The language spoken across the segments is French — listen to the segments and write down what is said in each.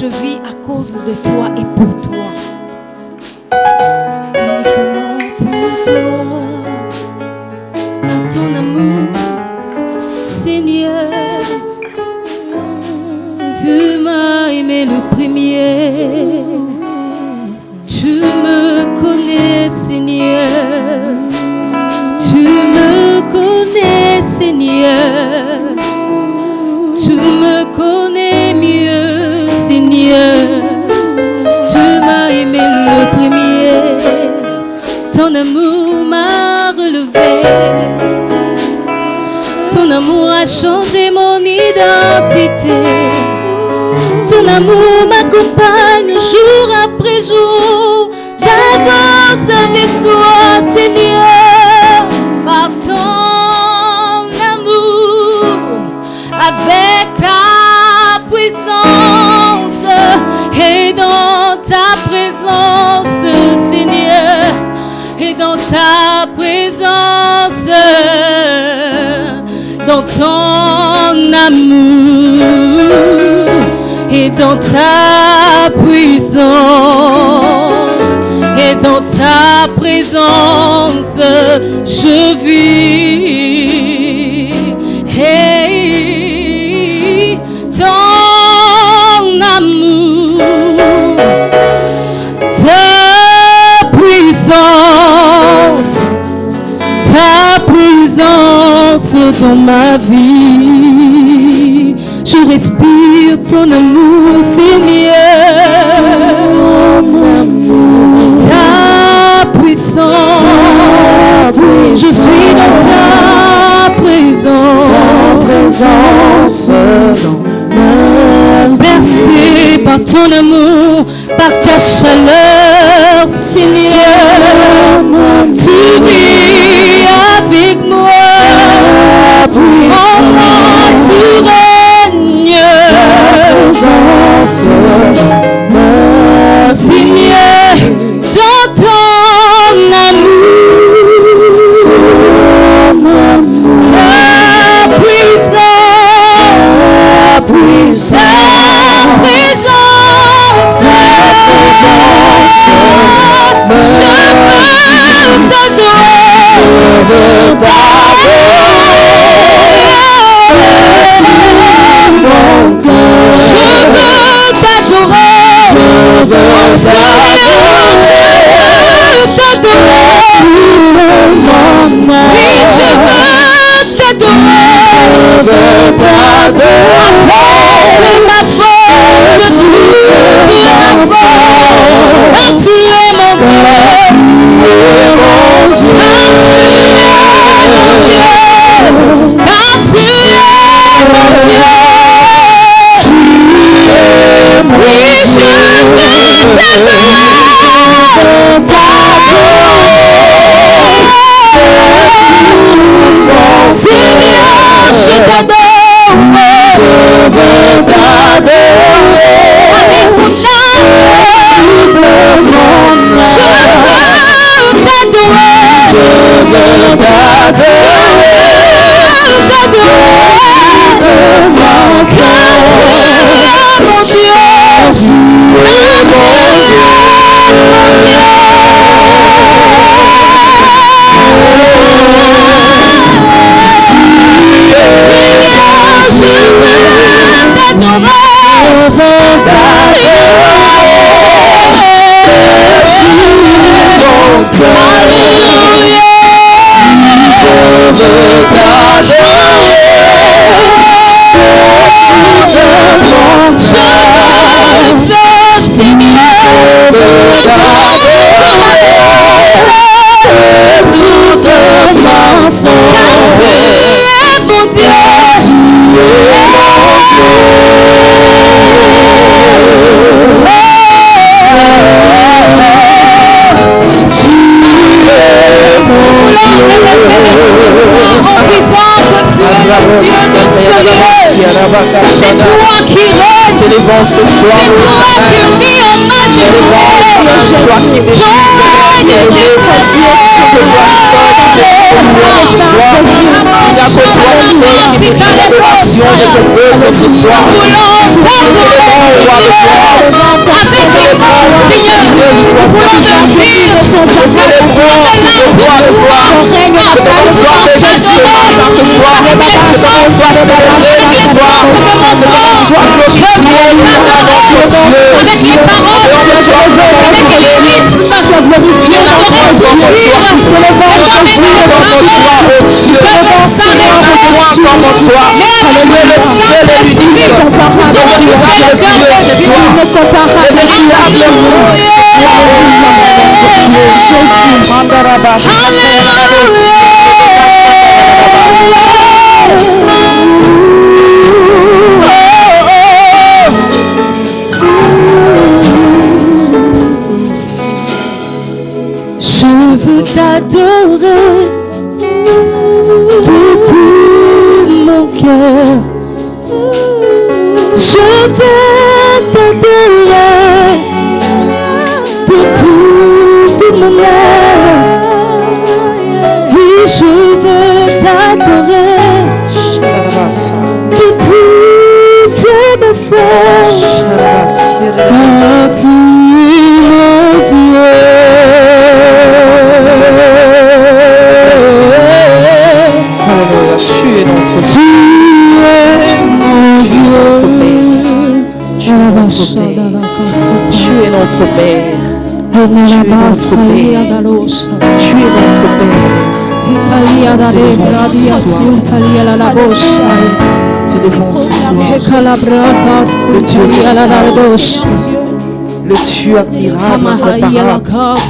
je vis à cause de toi et pour toi. Uniquement pour toi, par ton amour, Seigneur. Tu m'as aimé le premier. Tu me connais, Seigneur. Tu me connais, Seigneur. Tu me connais mieux, Seigneur. Tu m'as aimé le premier. Ton amour m'a relevé. Ton amour a changé mon identité. Ton amour m'accompagne jour après jour. J'avance avec toi, Seigneur, par ton amour, avec ta puissance et dans ta présence, Seigneur, et dans ta présence, dans ton amour et dans ta puissance et dans ta présence, je vis. Hey, ton amour, ta puissance dans ma vie. Je respire ton amour, Seigneur. Ta puissance. Je suis dans ta présence. Bercé par ton amour, par ta chaleur, Seigneur. Tu vis avec moi. En moi tu règnes. Seigneur, dans ton amour, ta puissance, ta présence, je veux c'est toi qui règnes, c'est toi qui es mis en majesté, toi qui Je veux t'adorer de tout mon cœur. Je veux t'adorer de tout mon âme. Oui, je veux t'adorer de toutes mes forces. Car tu es mon Dieu. Alléluia, tu es notre Dieu. Tu es notre Père. Tu es notre Père. Tu es notre Père. Tu es notre Père. T'élevons ce soir. Le Dieu véritable. Le Dieu admirable, incomparable.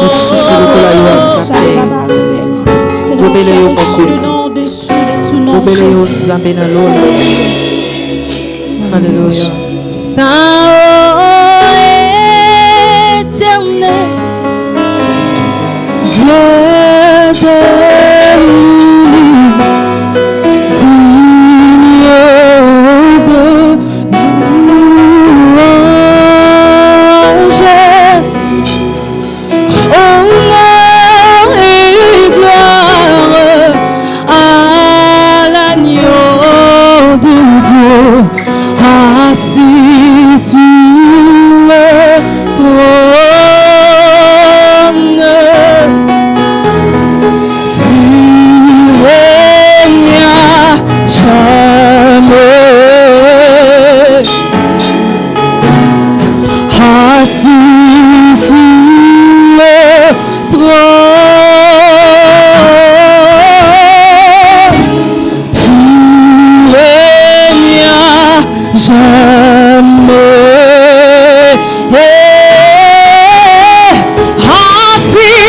Nous susurrons que la loi s'atteigne. Nous bénissons mon Dieu. Nous bénissons Zambéna Lola. Alléluia. Saint éternel, Dieu de l'univers, digne de louange, honneur et gloire à l'agneau de Dieu, assis sur le trône. Tu règnes à jamais, assis sur le trône. Tu règnes à jamais. Assis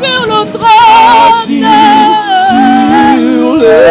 sur le trône, tu règnes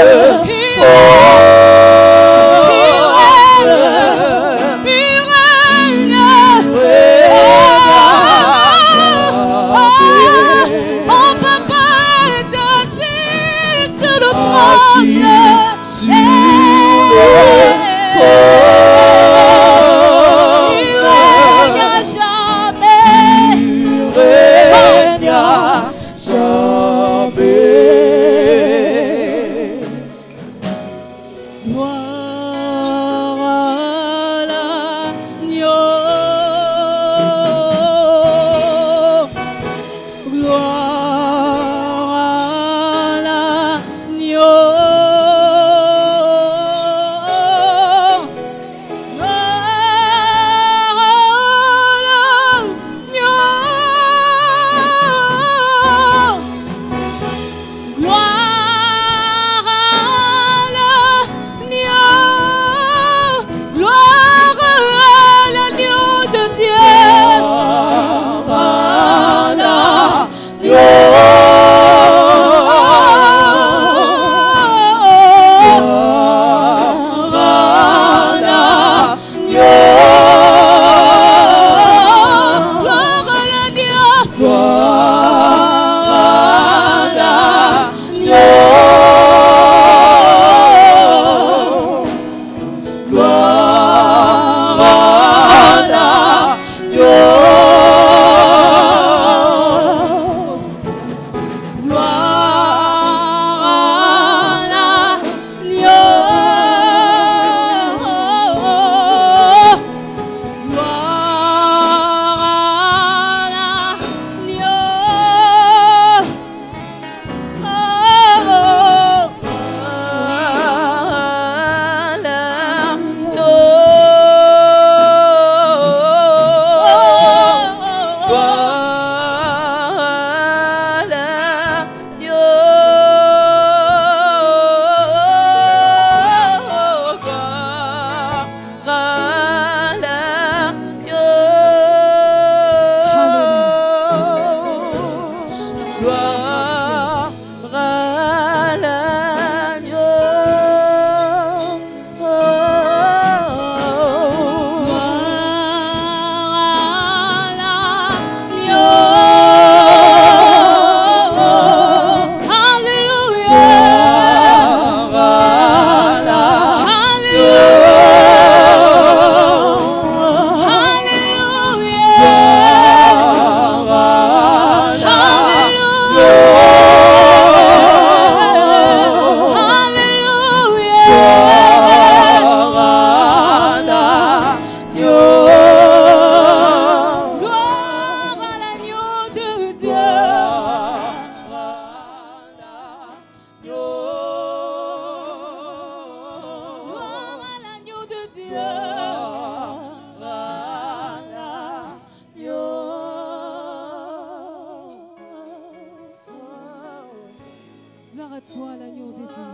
à toi, l'agneau de Dieu.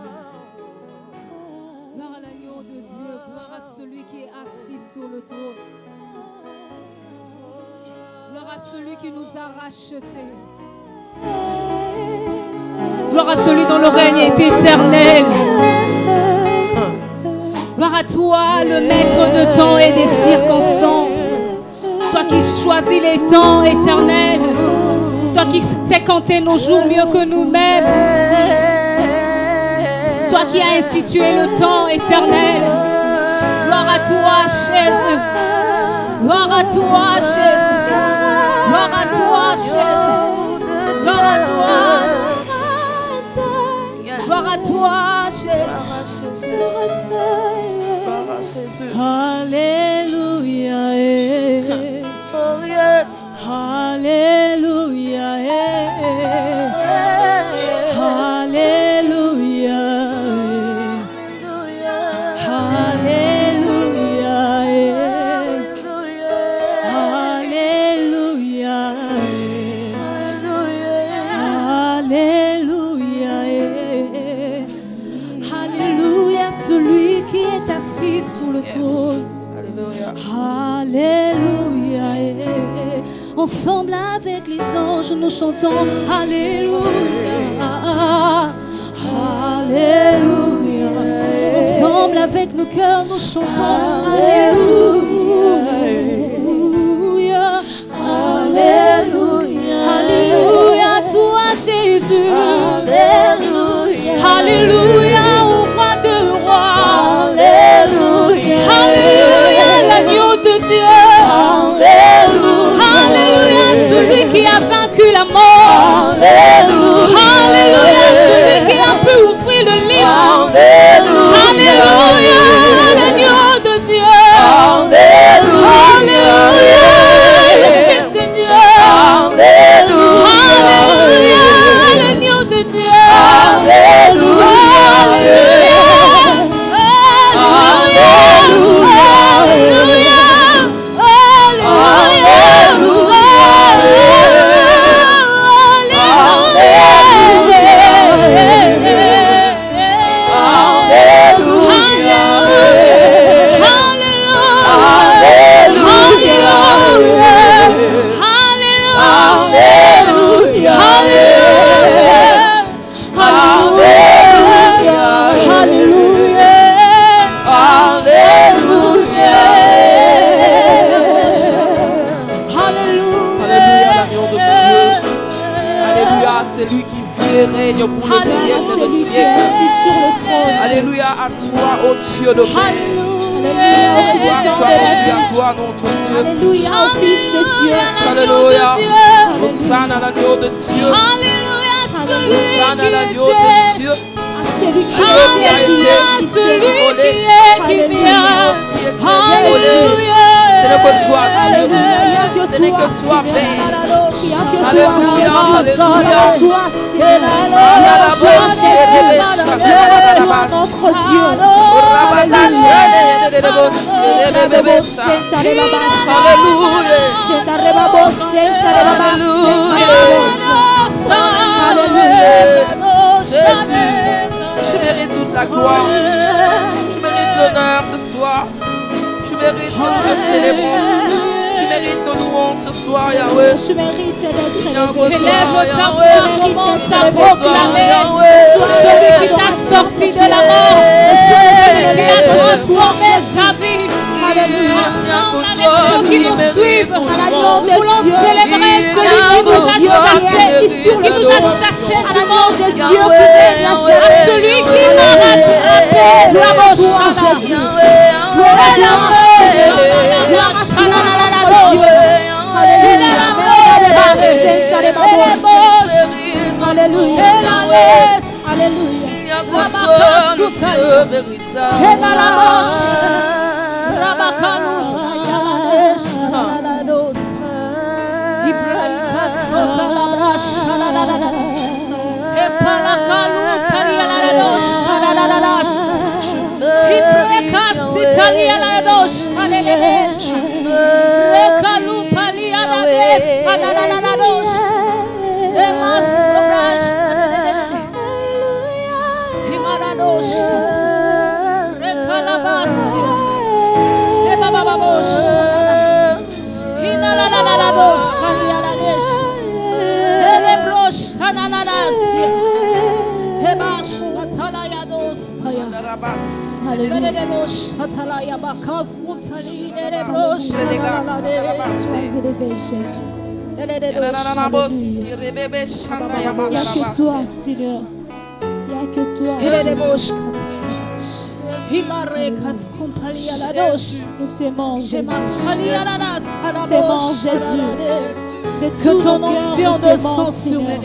Gloire à l'agneau de Dieu. Gloire à celui qui est assis sur le trône. Gloire à celui qui nous a rachetés. Gloire à celui dont le règne est éternel. Gloire à toi, le maître de temps et des circonstances. Toi qui choisis les temps éternels. Toi qui sais compter nos jours mieux que nous-mêmes. Toi qui as institué le temps éternel. Gloire à toi, Jésus. Gloire à toi, Jésus. Gloire à toi, Jésus. Gloire à toi. Gloire à toi, Jésus. Alléluia. Oh yes. Alléluia. Alléluia. Alléluia. Alléluia. Alléluia. Alléluia, celui qui est assis sous le trône. Alléluia. Ensemble avec les anges, nous chantons Alléluia. Alléluia. Ensemble avec nos cœurs, nous chantons Alléluia. Alléluia. Alléluia, toi Jésus. Alléluia. Alléluia, au roi de rois. Alléluia. Alléluia, l'agneau de Dieu. Alléluia. Alléluia, celui qui a vaincu la mort. Alléluia. Alléluia, celui qui a pu ouvrir le livre. Alléluia. Alléluia, l'agneau de Dieu. Alléluia. Alléluia, le Fils de Dieu. Alléluia. Alléluia, l'agneau de Dieu. Alléluia. Alléluia. Règne pour le siècle de siècle. Alléluia à toi, ô Dieu de paix. Alléluia à toi, notre Dieu. Alléluia au Fils de Dieu. Alléluia. Hosanna à l'agneau de Dieu. Alléluia, Hosanna à l'agneau de Dieu. celui qui Alléluia, qui vient. Alléluia. Ce n'est que toi, Dieu. Ce n'est que toi, Père. Alléluia, alléluia. Notre Dieu. Jésus, tu mérites toute la gloire. Tu mérites l'honneur ce soir. Tu mérites que nous te célébrons. Tu mérites nos louanges ce soir, Yahweh. Tu mérites d'être Yahweh, élevé. Élève ta Yahweh. voix, commence à proclamer. Sois celui qui t'a sorti de la mort. Sois celui qui a transformé sa vie. Alléluia. Ensemble avec ceux qui nous suivent, nous Alléluia. voulons célébrer celui qui nous a chassés, qui nous a chassés du monde. de Dieu qui À règne à jamais. celui qui m'a rattrapé la bouche. Alléluia. Sois élevé, Jésus. Il n'y a que toi, Seigneur. Il n'y a que toi, Jésus. Nous t'aimons, Jésus. Nous t'aimons, Jésus. Que ton onction descende sur moi.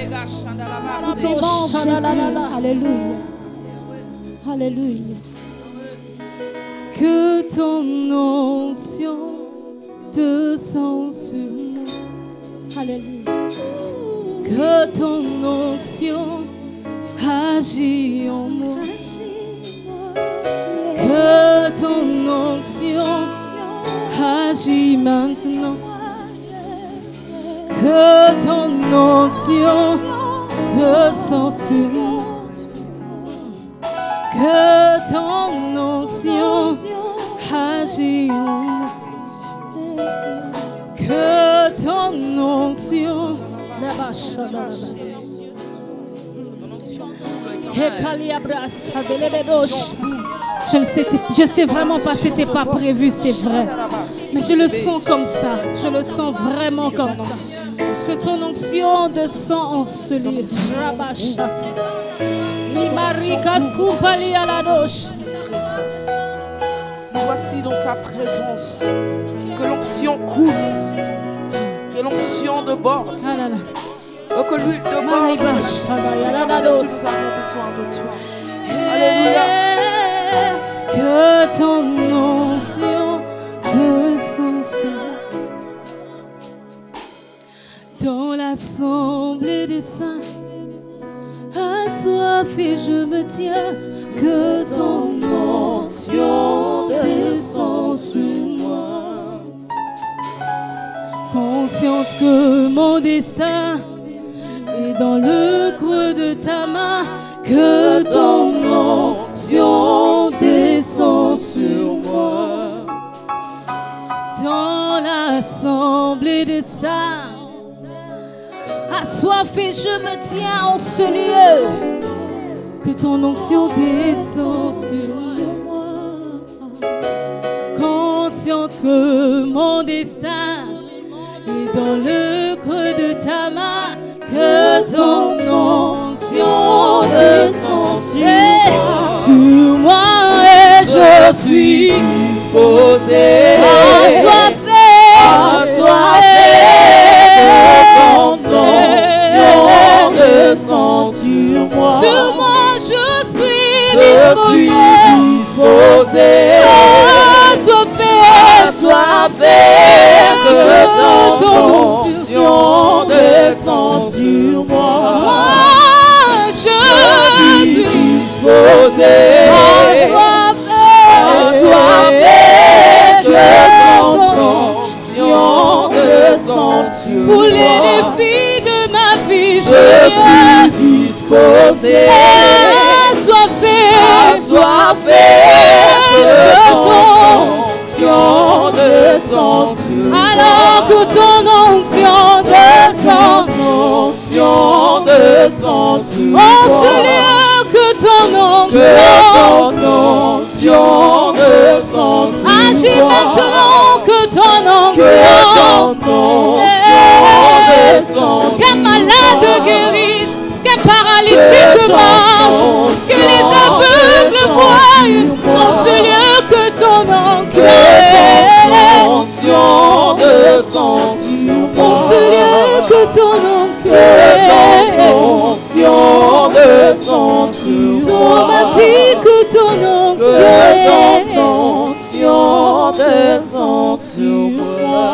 Nous t'aimons, Jésus. Alléluia. Alléluia. Que ton onction descende sur moi. Alléluia. Que ton onction agit en moi. Que ton onction agit maintenant. Que ton onction descend sur moi. Que ton onction agit en moi. Que ton onction je sais vraiment pas, c'était pas prévu, c'est vrai. Mais je le sens comme ça. Je le sens vraiment comme ça. Que ton onction descend en ce lieu. Nous voici dans ta présence. Que l'onction coule. Que l'onction déborde. Oh, que l'huile déborde. Seigneur Jésus, nous avons besoin de toi. Alléluia. Que ton onction descend sur moi. Dans l'assemblée des saints, assoiffé je me tiens. Que ton onction descend sur moi. Consciente que mon destin est dans le creux de ta main. Que ton onction descend sur moi. Dans l'assemblée des saints, assoiffé je me tiens en ce lieu. Que ton onction descend sur moi. Consciente que mon destin est dans le creux de ta main. Que ton onction descend sur moi et je suis disposé. Assoiffé, que ton onction descend sur moi. Sur moi je suis disposé. Assoiffé, que ton onction descend sur moi. Moi je suis disposé. Assoiffé, que ton onction descend sur moi. Pour les défis de ma vie, je suis disposé. Assoiffé, que ton onction descend sur moi. Alors que ton onction descend sur moi. En ce lieu que ton onction descend sur moi. Agis maintenant que ton onction descend. Qu'un malade guérisse, qu'un paralytique marche, que les aveugles voient. En ce lieu que ton onction descend sur moi. En ce lieu que ton onction descend sur ma vie, que ton onction descend sur moi.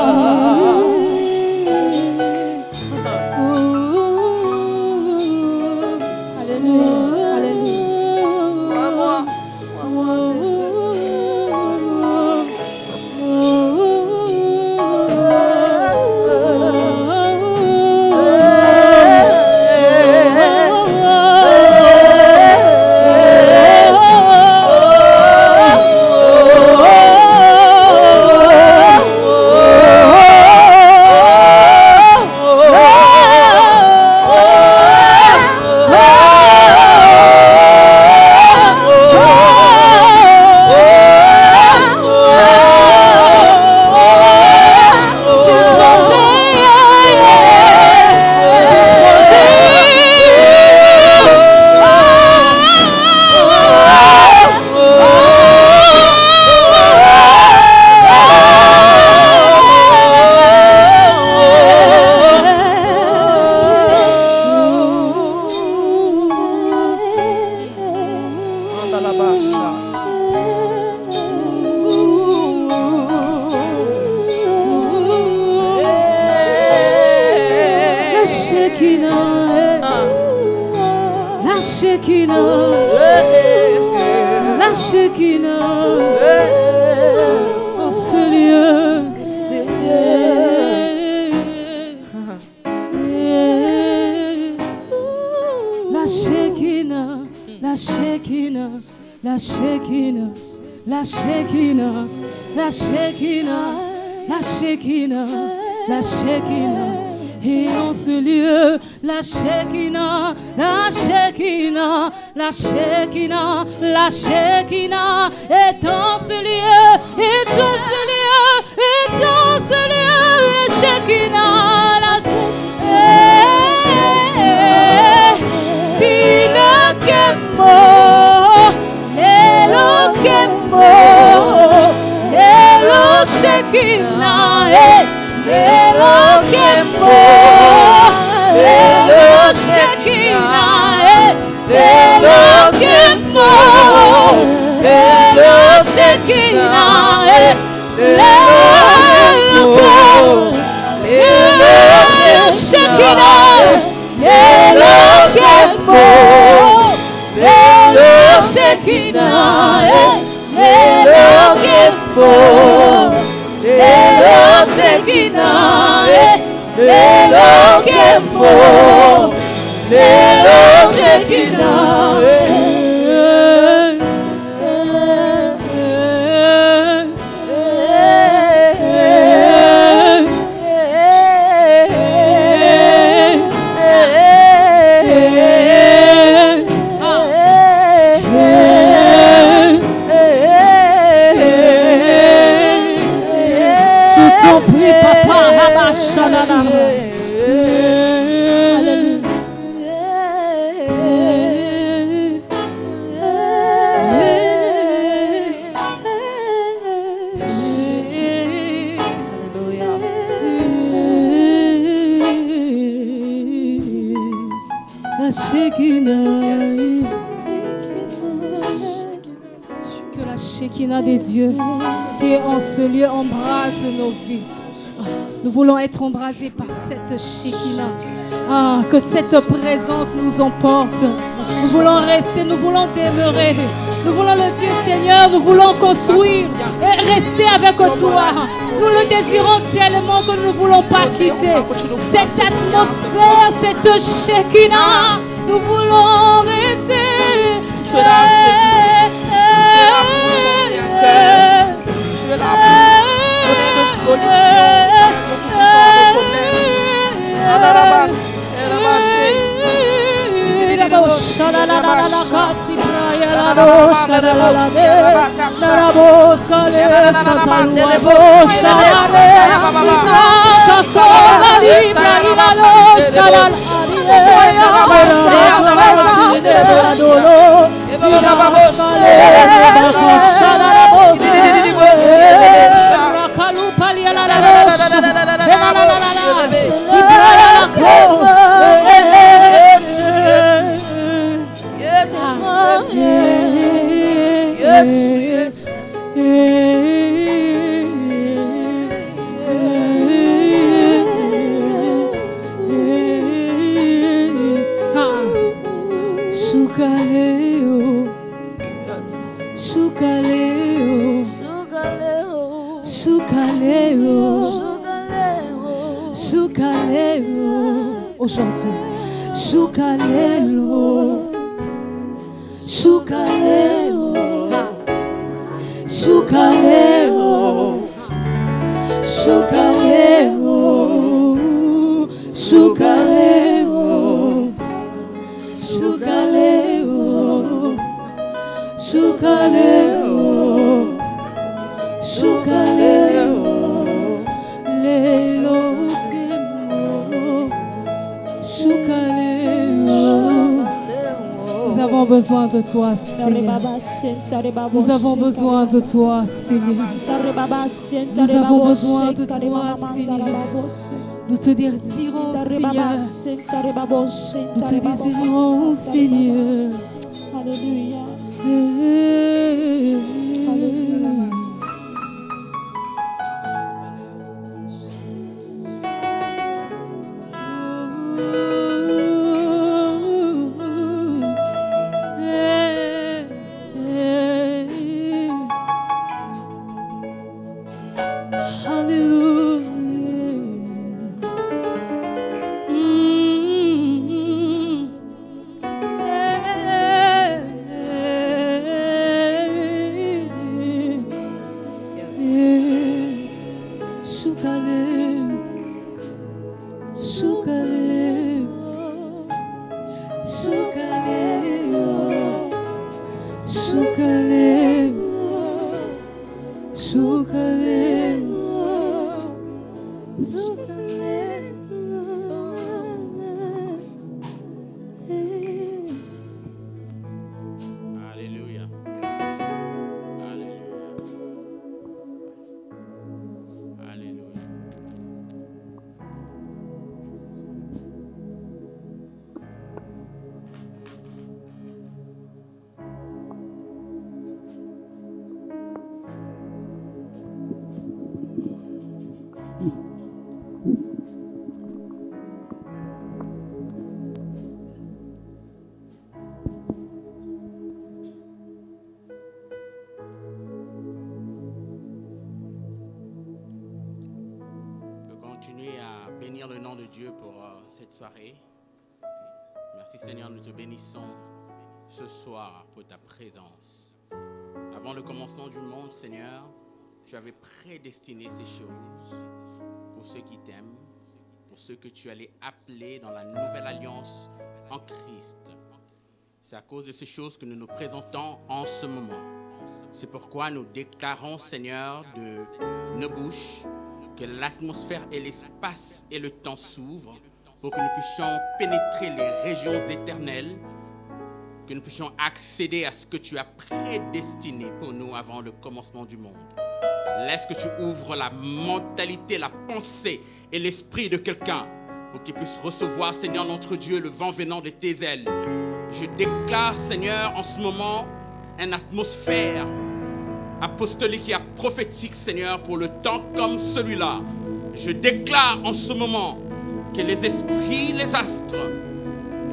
Shekinah, la Shekinah, la Shekinah, en ce lieu, la Shekinah, la Shekinah, la Shekinah, la Shekinah, la Shekinah, la Shekinah, la Shekinah. Et en ce lieu, la Shekinah, la Shekinah, la Shekinah, la Shekinah est dans ce lieu, est dans ce lieu, est dans ce lieu, la Shekinah, la Shekinah. Tinakemo, Elokemo, Elo Shekinah, Elokemo, Elo Shekinah, Elokemo, Elo Shekinah, Elokemo, Elo Shekinah, Elokemo, Elo Shekinah, Elokemo, Elo Shekinah, Elokemo, Elo Shekinah. La Shekinah, que la Shekinah des dieux qui est en ce lieu embrase nos vies. Nous voulons être embrasés par cette Shekinah. Que cette présence nous emporte. Nous voulons rester, nous voulons demeurer. Nous voulons le dire, Seigneur, nous voulons construire et rester avec toi. Nous le désirons tellement que nous ne voulons pas quitter cette atmosphère, cette Shekinah. Nous voulons rester. Tu es là, Shekinah. Tu es là pour donner nos solutions. Aujourd'hui, Shukalelo, Shukalelo, Shukalelo, Shukalelo, Shukalelo, Shukalelo, Shukalelo, Shukalelo, Lelo. Nous avons besoin de toi, Seigneur. Nous avons besoin de toi, Seigneur. Nous avons besoin de toi, Seigneur. Nous te désirons, Seigneur. Nous te désirons, Seigneur. Alléluia. Alléluia. Continuer à bénir le nom de Dieu pour cette soirée. Merci Seigneur, nous te bénissons ce soir pour ta présence. Avant le commencement du monde, Seigneur, tu avais prédestiné ces choses pour ceux qui t'aiment, pour ceux que tu allais appeler dans la nouvelle alliance en Christ. C'est à cause de ces choses que nous nous présentons en ce moment. C'est pourquoi nous déclarons, Seigneur, de nos bouches, que l'atmosphère et l'espace et le temps s'ouvrent pour que nous puissions pénétrer les régions éternelles, que nous puissions accéder à ce que tu as prédestiné pour nous avant le commencement du monde. Laisse que tu ouvres la mentalité, la pensée et l'esprit de quelqu'un pour qu'il puisse recevoir, Seigneur notre Dieu, le vent venant de tes ailes. Je déclare, Seigneur, en ce moment, une atmosphère apostolique et prophétique, Seigneur, pour le temps comme celui-là. Je déclare en ce moment que les esprits, les astres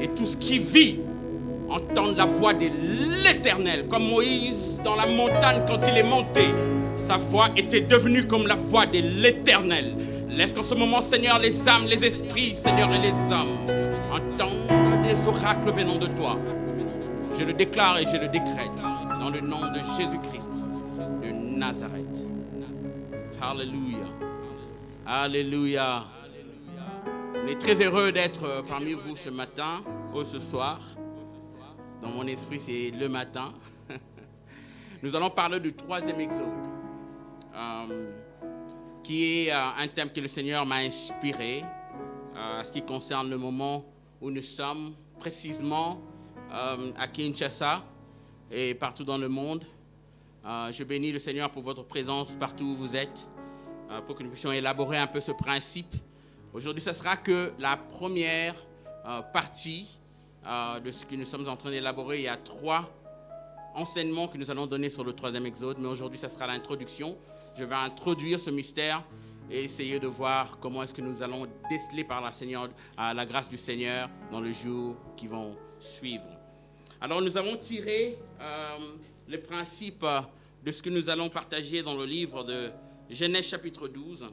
et tout ce qui vit entendent la voix de l'Éternel. Comme Moïse dans la montagne quand il est monté, sa voix était devenue comme la voix de l'Éternel. Laisse qu'en ce moment, Seigneur, les âmes, les esprits, Seigneur, et les hommes entendent des oracles venant de toi. Je le déclare et je le décrète dans le nom de Jésus-Christ de Nazareth. Alléluia. Alléluia. On est très heureux d'être parmi vous ce matin ou ce soir. Dans mon esprit, c'est le matin. Nous allons parler du 3e exode, qui est un thème que le Seigneur m'a inspiré à ce qui concerne le moment où nous sommes précisément à Kinshasa et partout dans le monde. Je bénis le Seigneur pour votre présence partout où vous êtes, pour que nous puissions élaborer un peu ce principe. Aujourd'hui, ce sera que la première partie de ce que nous sommes en train d'élaborer. Il y a 3 enseignements que nous allons donner sur le 3e exode, mais aujourd'hui, ce sera l'introduction. Je vais introduire ce mystère et essayer de voir comment est-ce que nous allons déceler par la grâce du Seigneur dans les jours qui vont suivre. Alors, nous avons tiré le principe de ce que nous allons partager dans le livre de Genèse chapitre 12.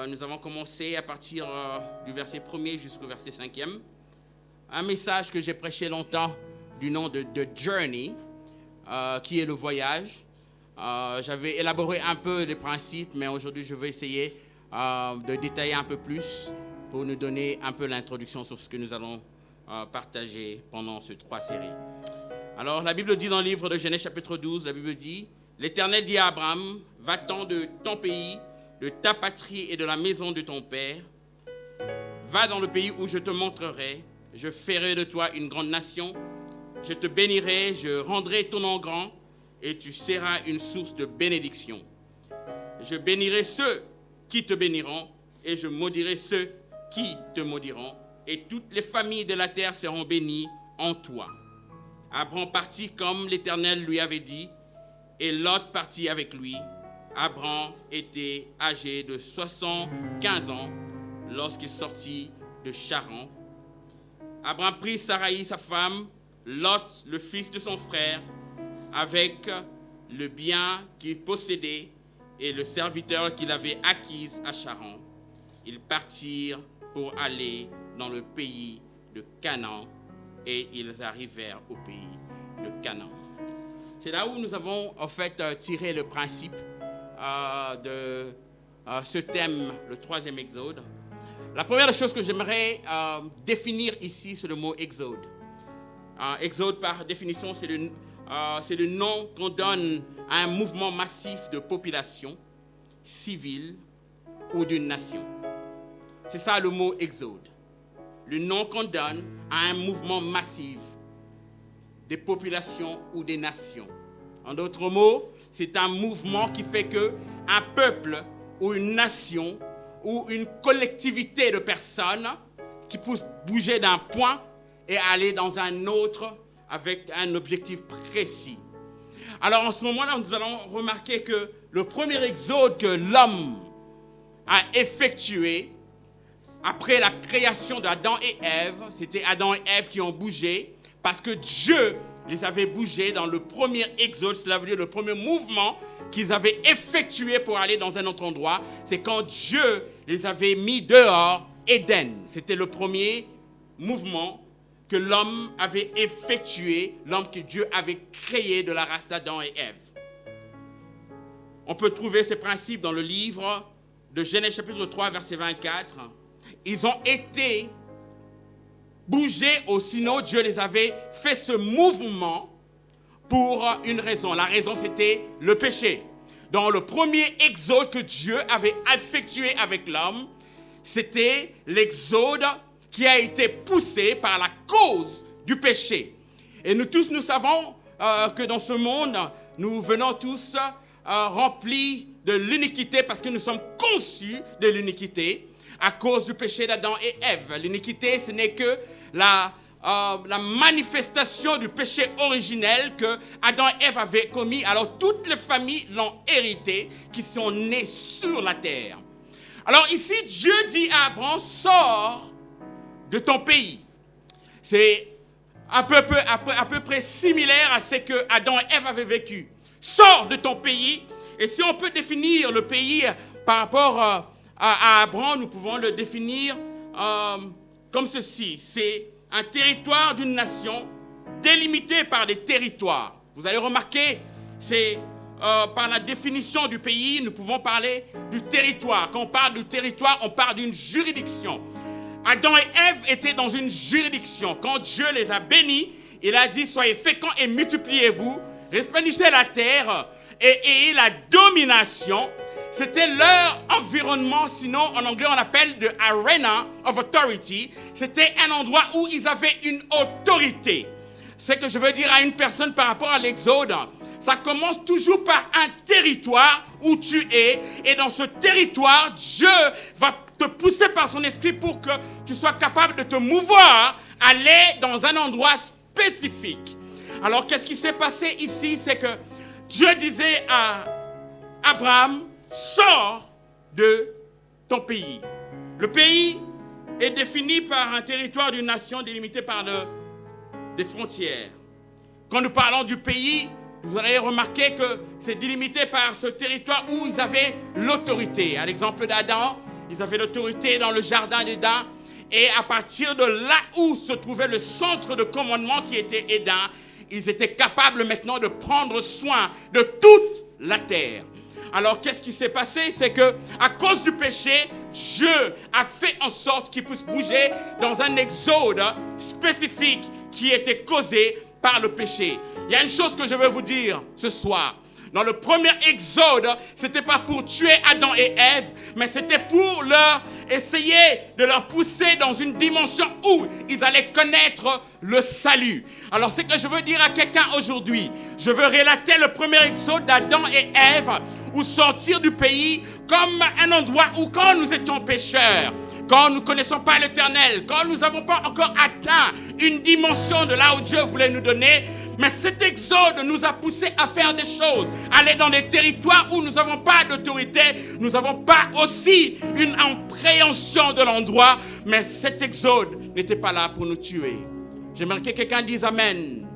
Nous avons commencé à partir du verset 1er jusqu'au verset 5e. Un message que j'ai prêché longtemps du nom de The Journey, qui est le voyage. J'avais élaboré un peu les principes, mais aujourd'hui je vais essayer de détailler un peu plus pour nous donner un peu l'introduction sur ce que nous allons partager pendant ces 3 séries. Alors la Bible dit dans le livre de Genèse chapitre 12, la Bible dit « L'Éternel dit à Abraham, va-t'en de ton pays, de ta patrie et de la maison de ton père. Va dans le pays où je te montrerai. Je ferai de toi une grande nation. Je te bénirai, je rendrai ton nom grand et tu seras une source de bénédiction. Je bénirai ceux qui te béniront et je maudirai ceux qui te maudiront. Et toutes les familles de la terre seront bénies en toi. » Abraham partit comme l'Éternel lui avait dit, et Lot partit avec lui. Abraham était âgé de 75 ans lorsqu'il sortit de Charan. Abraham prit Saraï, sa femme, Lot, le fils de son frère, avec le bien qu'il possédait, et le serviteur qu'il avait acquis à Charan, ils partirent pour aller dans le pays de Canaan et ils arrivèrent au pays de Canaan. C'est là où nous avons en fait tiré le principe de ce thème, le 3e exode. La première chose que j'aimerais définir ici, c'est le mot exode. Exode, par définition, c'est le nom qu'on donne à un mouvement massif de population civile ou d'une nation. C'est ça le mot exode. Le nom qu'on donne à un mouvement massif des populations ou des nations. En d'autres mots, c'est un mouvement qui fait qu'un peuple ou une nation ou une collectivité de personnes qui pousse bouger d'un point et aller dans un autre avec un objectif précis. Alors en ce moment-là, nous allons remarquer que le premier exode que l'homme a effectué après la création d'Adam et Ève, c'était Adam et Ève qui ont bougé parce que Dieu les avait bougés dans le premier exode, cela veut dire le premier mouvement qu'ils avaient effectué pour aller dans un autre endroit. C'est quand Dieu les avait mis dehors, Éden. C'était le premier mouvement que l'homme avait effectué, l'homme que Dieu avait créé de la race d'Adam et Ève. On peut trouver ces principes dans le livre de Genèse chapitre 3, verset 24. Ils ont été bougés au Sinaï. Dieu les avait fait ce mouvement pour une raison. La raison, c'était le péché. Dans le premier exode que Dieu avait effectué avec l'homme, c'était l'exode qui a été poussé par la cause du péché. Et nous tous, nous savons que dans ce monde, nous venons tous remplis de l'iniquité parce que nous sommes conçus de l'iniquité à cause du péché d'Adam et Ève. L'iniquité, ce n'est que la manifestation du péché originel que Adam et Ève avaient commis. Alors toutes les familles l'ont hérité qui sont nées sur la terre. Alors ici, Dieu dit à Abraham, sors de ton pays. C'est à peu près similaire à ce que Adam et Ève avaient vécu. Sors de ton pays. Et si on peut définir le pays par rapport à Abraham, nous pouvons le définir comme ceci. C'est un territoire d'une nation délimité par des territoires. Vous allez remarquer, c'est par la définition du pays, nous pouvons parler du territoire. Quand on parle du territoire, on parle d'une juridiction. Adam et Ève étaient dans une juridiction. Quand Dieu les a bénis, il a dit, soyez féconds et multipliez-vous, resplendissez la terre et ayez la domination. C'était leur environnement, sinon en anglais on appelle the arena of authority. C'était un endroit où ils avaient une autorité. Ce que je veux dire à une personne par rapport à l'Exode, ça commence toujours par un territoire où tu es. Et dans ce territoire, Dieu va te pousser par son esprit pour que tu sois capable de te mouvoir, aller dans un endroit spécifique. Alors qu'est-ce qui s'est passé ici? C'est que Dieu disait à Abraham, sors de ton pays. Le pays est défini par un territoire d'une nation délimité par des frontières. Quand nous parlons du pays, vous allez remarquer que c'est délimité par ce territoire où ils avaient l'autorité. À l'exemple d'Adam, ils avaient l'autorité dans le jardin d'Éden. Et à partir de là où se trouvait le centre de commandement qui était Éden, ils étaient capables maintenant de prendre soin de toute la terre. Alors, qu'est-ce qui s'est passé? C'est que à cause du péché, Dieu a fait en sorte qu'ils puissent bouger dans un exode spécifique qui était causé par le péché. Il y a une chose que je veux vous dire ce soir. Dans le premier exode, ce n'était pas pour tuer Adam et Ève, mais c'était pour leur essayer de leur pousser dans une dimension où ils allaient connaître le salut. Alors, ce que je veux dire à quelqu'un aujourd'hui, je veux relater le premier exode d'Adam et Ève, ou sortir du pays comme un endroit où quand nous étions pécheurs, quand nous ne connaissons pas l'Éternel, quand nous n'avons pas encore atteint une dimension de là où Dieu voulait nous donner, mais cet exode nous a poussé à faire des choses, aller dans des territoires où nous n'avons pas d'autorité, nous n'avons pas aussi une appréhension de l'endroit, mais cet exode n'était pas là pour nous tuer. J'aimerais que quelqu'un dise Amen.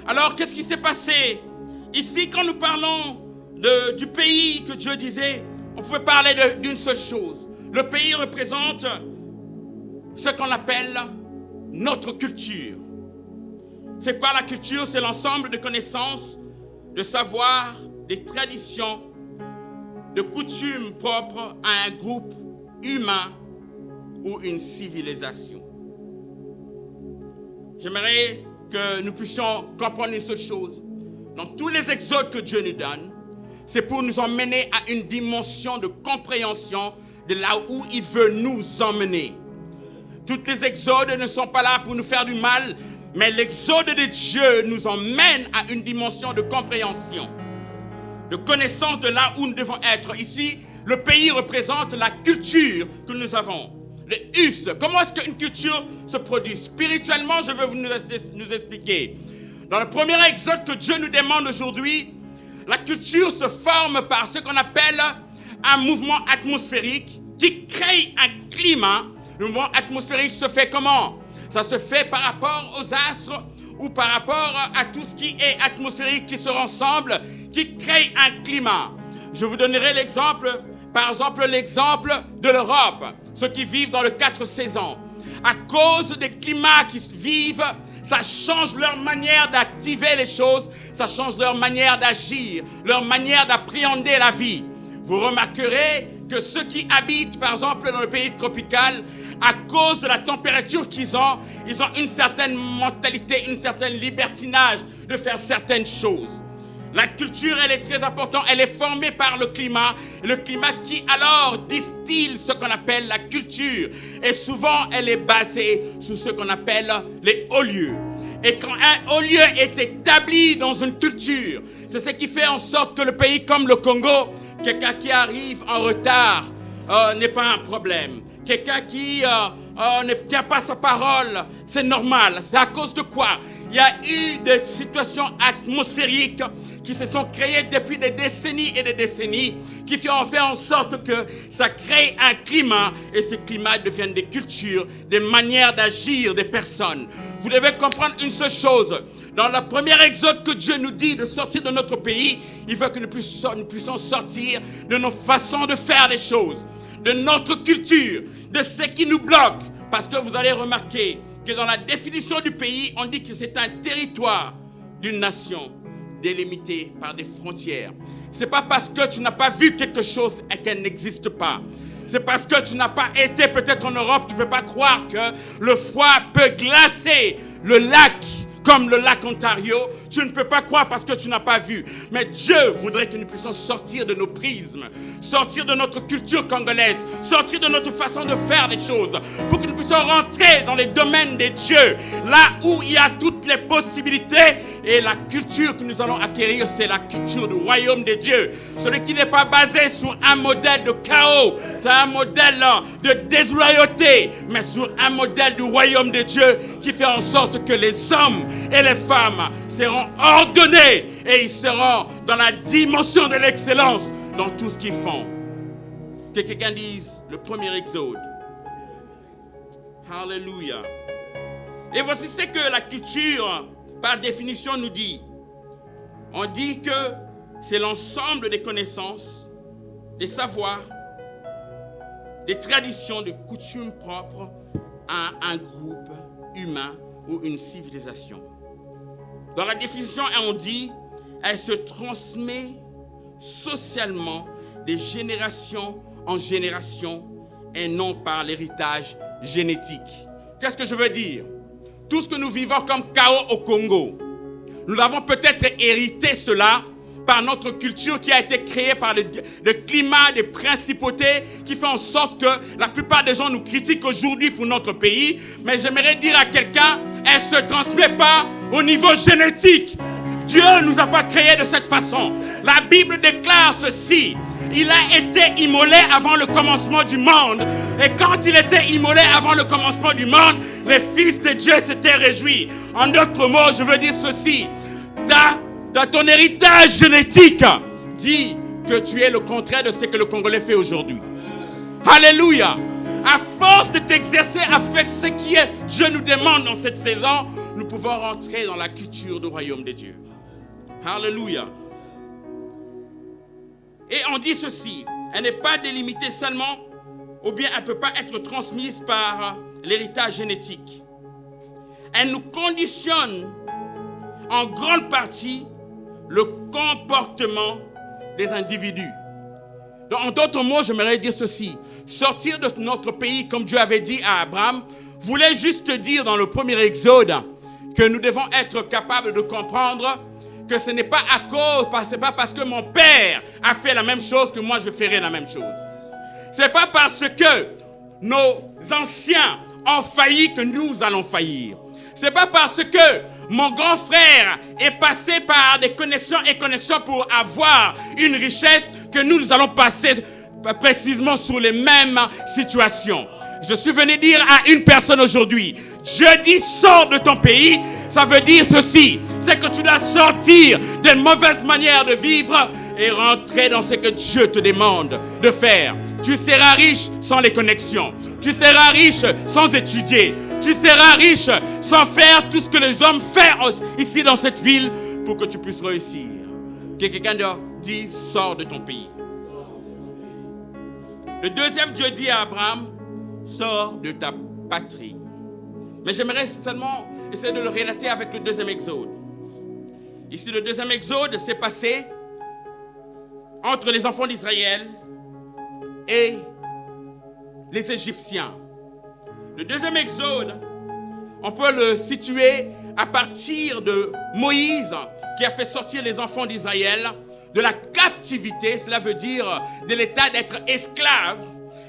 Alors, qu'est-ce qui s'est passé? Ici, quand nous parlons du pays que Dieu disait, on pouvait parler d'une seule chose. Le pays représente ce qu'on appelle notre culture. C'est quoi la culture? C'est l'ensemble de connaissances, de savoirs, des traditions, de coutumes propres à un groupe humain ou une civilisation. J'aimerais que nous puissions comprendre une seule chose. Dans tous les exodes que Dieu nous donne, c'est pour nous emmener à une dimension de compréhension de là où il veut nous emmener. Toutes les exodes ne sont pas là pour nous faire du mal, mais l'exode de Dieu nous emmène à une dimension de compréhension, de connaissance de là où nous devons être. Ici, le pays représente la culture que nous avons. Le us, comment est-ce qu'une culture se produit? Spirituellement, je veux nous expliquer. Dans le premier exode que Dieu nous demande aujourd'hui, la culture se forme par ce qu'on appelle un mouvement atmosphérique qui crée un climat. Le mouvement atmosphérique se fait comment? Ça se fait par rapport aux astres ou par rapport à tout ce qui est atmosphérique qui se rassemble, qui crée un climat. Je vous donnerai l'exemple, par exemple l'exemple de l'Europe, ceux qui vivent dans les 4 saisons. À cause des climats qui vivent, ça change leur manière d'activer les choses, ça change leur manière d'agir, leur manière d'appréhender la vie. Vous remarquerez que ceux qui habitent, par exemple, dans le pays tropical, à cause de la température qu'ils ont, ils ont une certaine mentalité, une certaine libertinage de faire certaines choses. La culture, elle est très importante, elle est formée par le climat qui alors distille ce qu'on appelle la culture. Et souvent, elle est basée sur ce qu'on appelle les hauts lieux. Et quand un haut lieu est établi dans une culture, c'est ce qui fait en sorte que le pays comme le Congo, quelqu'un qui arrive en retard n'est pas un problème. Quelqu'un qui ne tient pas sa parole, c'est normal. C'est à cause de quoi? Il y a eu des situations atmosphériques qui se sont créées depuis des décennies et des décennies, qui ont fait en sorte que ça crée un climat, et ce climat devient des cultures, des manières d'agir des personnes. Vous devez comprendre une seule chose. Dans le premier exode que Dieu nous dit de sortir de notre pays, il veut que nous puissions sortir de nos façons de faire les choses, de notre culture, de ce qui nous bloque. Parce que vous allez remarquer que dans la définition du pays, on dit que c'est un territoire d'une nation délimité par des frontières. Ce n'est pas parce que tu n'as pas vu quelque chose et qu'elle n'existe pas. C'est parce que tu n'as pas été peut-être en Europe, tu ne peux pas croire que le froid peut glacer le lac comme le lac Ontario. Tu ne peux pas croire parce que tu n'as pas vu. Mais Dieu voudrait que nous puissions sortir de nos prismes, sortir de notre culture congolaise, sortir de notre façon de faire les choses, pour que nous puissions rentrer dans les domaines des dieux, là où il y a toutes les possibilités. Et la culture que nous allons acquérir, c'est la culture du royaume de Dieu. Celui qui n'est pas basé sur un modèle de chaos, c'est un modèle de déloyauté, mais sur un modèle du royaume de Dieu qui fait en sorte que les hommes et les femmes seront ordonnés et ils seront dans la dimension de l'excellence dans tout ce qu'ils font. Que quelqu'un dise le premier exode. Alléluia. Et voici ce que la culture, par définition, nous dit. On dit que c'est l'ensemble des connaissances, des savoirs, des traditions, des coutumes propres à un groupe humain ou une civilisation. Dans la définition, on dit elle se transmet socialement de génération en génération et non par l'héritage génétique. Qu'est-ce que je veux dire? Tout ce que nous vivons comme chaos au Congo, nous avons peut-être hérité cela par notre culture qui a été créée par le climat des principautés qui fait en sorte que la plupart des gens nous critiquent aujourd'hui pour notre pays. Mais j'aimerais dire à quelqu'un, elle ne se transmet pas au niveau génétique. Dieu ne nous a pas créés de cette façon. La Bible déclare ceci. Il a été immolé avant le commencement du monde. Et quand il était immolé avant le commencement du monde, les fils de Dieu s'étaient réjouis. En d'autres mots, je veux dire ceci. Dans ton héritage génétique, dis que tu es le contraire de ce que le Congolais fait aujourd'hui. Alléluia. À force de t'exercer avec ce qui est Dieu nous demande dans cette saison, nous pouvons rentrer dans la culture du royaume de Dieu. Alléluia. Et on dit ceci, elle n'est pas délimitée seulement, ou bien elle ne peut pas être transmise par l'héritage génétique. Elle nous conditionne en grande partie le comportement des individus. Donc, en d'autres mots, j'aimerais dire ceci. Sortir de notre pays, comme Dieu avait dit à Abraham, voulait juste dire dans le premier Exode que nous devons être capables de comprendre que ce n'est pas pas parce que mon père a fait la même chose que moi je ferai la même chose. Ce n'est pas parce que nos anciens ont failli que nous allons faillir. Ce n'est pas parce que mon grand frère est passé par des connexions et connexions pour avoir une richesse que nous allons passer précisément sur les mêmes situations. Je suis venu dire à une personne aujourd'hui, Dieu dit sors de ton pays, ça veut dire ceci, c'est que tu dois sortir d'une mauvaise manière de vivre et rentrer dans ce que Dieu te demande de faire. Tu seras riche sans les connexions, tu seras riche sans étudier, tu seras riche sans faire tout ce que les hommes font ici dans cette ville pour que tu puisses réussir. Que quelqu'un dit sors de ton pays. Le deuxième Dieu dit à Abraham, sors de ta patrie. Mais j'aimerais seulement essayer de le relater avec le deuxième Exode. Ici, le deuxième Exode s'est passé entre les enfants d'Israël et les Égyptiens. Le deuxième Exode, on peut le situer à partir de Moïse qui a fait sortir les enfants d'Israël de la captivité, cela veut dire de l'état d'être esclaves,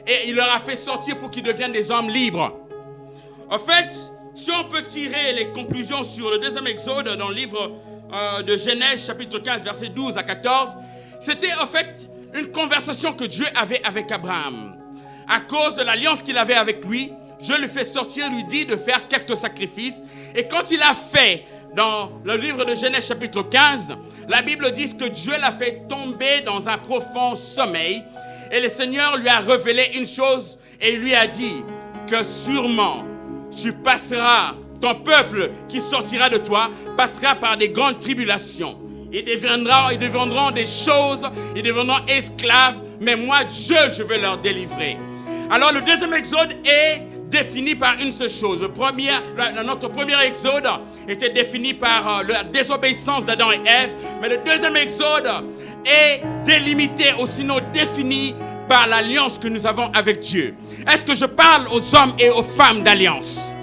et il leur a fait sortir pour qu'ils deviennent des hommes libres. En fait, si on peut tirer les conclusions sur le deuxième Exode dans le livre de Genèse, chapitre 15, versets 12 à 14, c'était en fait une conversation que Dieu avait avec Abraham. À cause de l'alliance qu'il avait avec lui, Dieu lui fait sortir, lui dit de faire quelques sacrifices. Et quand il a fait, dans le livre de Genèse chapitre 15, la Bible dit que Dieu l'a fait tomber dans un profond sommeil. Et le Seigneur lui a révélé une chose et lui a dit que sûrement tu passeras, ton peuple qui sortira de toi passera par des grandes tribulations. Ils deviendront des choses, ils deviendront esclaves, mais moi Dieu je vais leur délivrer. Alors le deuxième exode est défini par une seule chose. Notre premier exode était défini par la désobéissance d'Adam et Ève, mais le deuxième exode est délimité ou sinon défini par l'alliance que nous avons avec Dieu. Est-ce que je parle aux hommes et aux femmes d'alliance?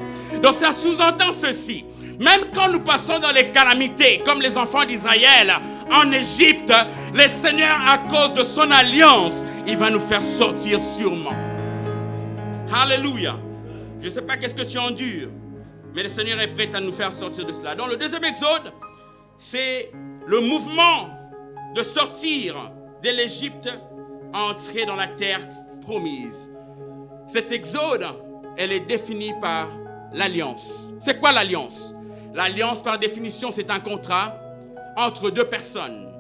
Donc ça sous-entend ceci. Même quand nous passons dans les calamités, comme les enfants d'Israël en Égypte, le Seigneur, à cause de son alliance, il va nous faire sortir sûrement. Alléluia. Je ne sais pas qu'est-ce que tu endures, mais le Seigneur est prêt à nous faire sortir de cela. Dans le deuxième exode, c'est le mouvement de sortir de l'Égypte, entrer dans la terre promise. Cet exode, elle est définie par l'alliance. C'est quoi l'alliance? L'alliance, par définition, c'est un contrat entre deux personnes.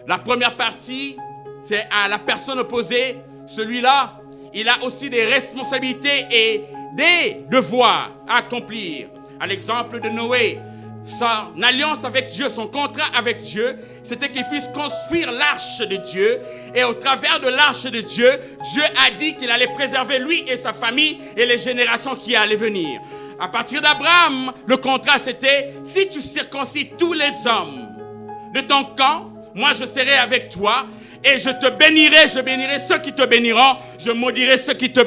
La première partie, c'est à la personne opposée. Celui-là, il a aussi des responsabilités et des devoirs à accomplir. À l'exemple de Noé, son alliance avec Dieu, son contrat avec Dieu, c'était qu'il puisse construire l'arche de Dieu. Et au travers de l'arche de Dieu, Dieu a dit qu'il allait préserver lui et sa famille et les générations qui allaient venir. À partir d'Abraham, le contrat c'était, si tu circoncis tous les hommes de ton camp, moi je serai avec toi et je te bénirai, je bénirai ceux qui te béniront, je maudirai ceux qui te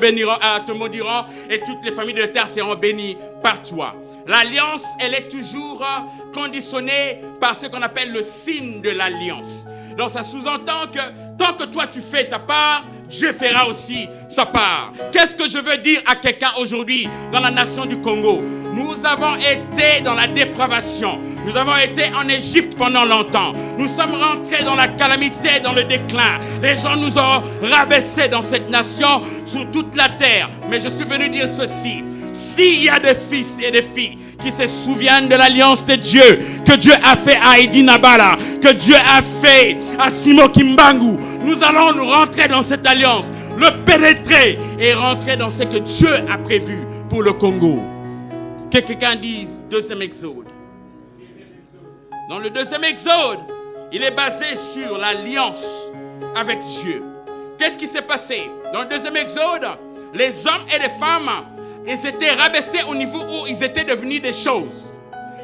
maudiront et toutes les familles de la terre seront bénies par toi. L'alliance, elle est toujours conditionnée par ce qu'on appelle le signe de l'alliance. Donc ça sous-entend que tant que toi tu fais ta part, Dieu fera aussi sa part. Qu'est-ce que je veux dire à quelqu'un aujourd'hui dans la nation du Congo? Nous avons été dans la dépravation. Nous avons été en Égypte pendant longtemps. Nous sommes rentrés dans la calamité, dans le déclin. Les gens nous ont rabaissés dans cette nation, sur toute la terre. Mais je suis venu dire ceci. S'il y a des fils et des filles qui se souviennent de l'alliance de Dieu, que Dieu a fait à Edi Nabala, que Dieu a fait à Simo Kimbangu, nous allons nous rentrer dans cette alliance, le pénétrer et rentrer dans ce que Dieu a prévu pour le Congo. Que quelqu'un dise deuxième exode. Dans le deuxième exode, il est basé sur l'alliance avec Dieu. Qu'est-ce qui s'est passé? Dans le deuxième exode, les hommes et les femmes, ils étaient rabaissés au niveau où ils étaient devenus des choses.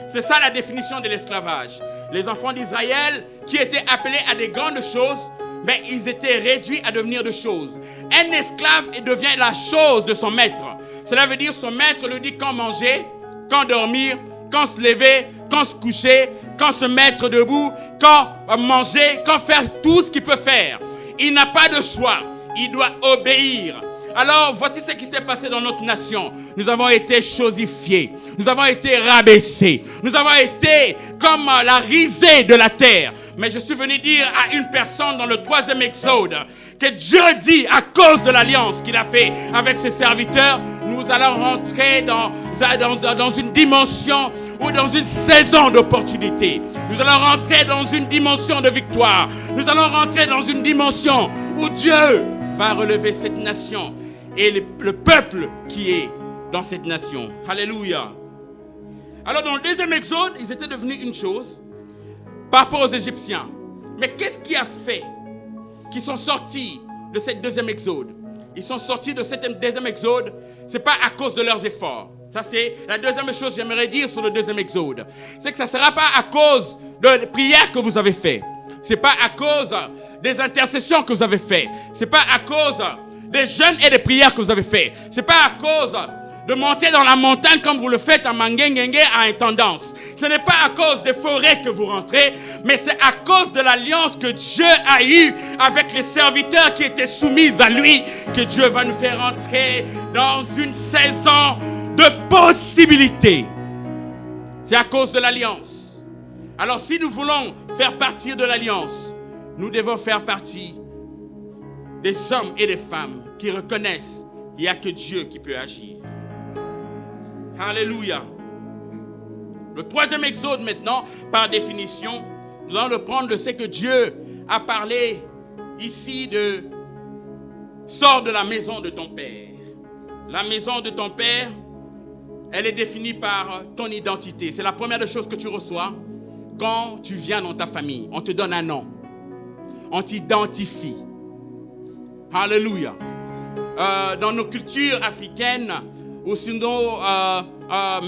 C'est ça la définition de l'esclavage. Les enfants d'Israël qui étaient appelés à des grandes choses, mais ils étaient réduits à devenir des choses. Un esclave devient la chose de son maître. Cela veut dire son maître lui dit quand manger, quand dormir, quand se lever, quand se coucher, quand se mettre debout, quand manger, quand faire tout ce qu'il peut faire. Il n'a pas de choix. Il doit obéir. Alors, voici ce qui s'est passé dans notre nation. Nous avons été chosifiés. Nous avons été rabaissés. Nous avons été comme la risée de la terre. Mais je suis venu dire à une personne dans le 3e exode que Dieu dit, à cause de l'alliance qu'il a fait avec ses serviteurs, nous allons rentrer dans une dimension ou dans une saison d'opportunité. Nous allons rentrer dans une dimension de victoire. Nous allons rentrer dans une dimension où Dieu va relever cette nation et le peuple qui est dans cette nation. Alléluia. Alors dans le 2e exode, ils étaient devenus une chose par rapport aux Égyptiens. Mais qu'est-ce qui a fait qu'ils sont sortis de cette 2e exode? Ils sont sortis de cette 2e exode, ce n'est pas à cause de leurs efforts. Ça, c'est la deuxième chose que j'aimerais dire sur le 2e exode. C'est que ça ne sera pas à cause de prières que vous avez faites. Ce n'est pas à cause des intercessions que vous avez faites. Ce n'est pas à cause des jeûnes et des prières que vous avez faites. Ce n'est pas à cause de monter dans la montagne comme vous le faites à Mangengengue à intendance. Ce n'est pas à cause des forêts que vous rentrez, mais c'est à cause de l'alliance que Dieu a eue avec les serviteurs qui étaient soumis à lui que Dieu va nous faire entrer dans une saison de possibilités. C'est à cause de l'alliance. Alors si nous voulons faire partie de l'alliance, nous devons faire partie des hommes et des femmes qui reconnaissent qu'il n'y a que Dieu qui peut agir. Alléluia. Le 3e exode maintenant, par définition, nous allons le prendre de ce que Dieu a parlé ici de « Sors de la maison de ton père ». La maison de ton père, elle est définie par ton identité. C'est la première des choses que tu reçois quand tu viens dans ta famille. On te donne un nom. On t'identifie. Alléluia. Dans nos cultures africaines, ou sinon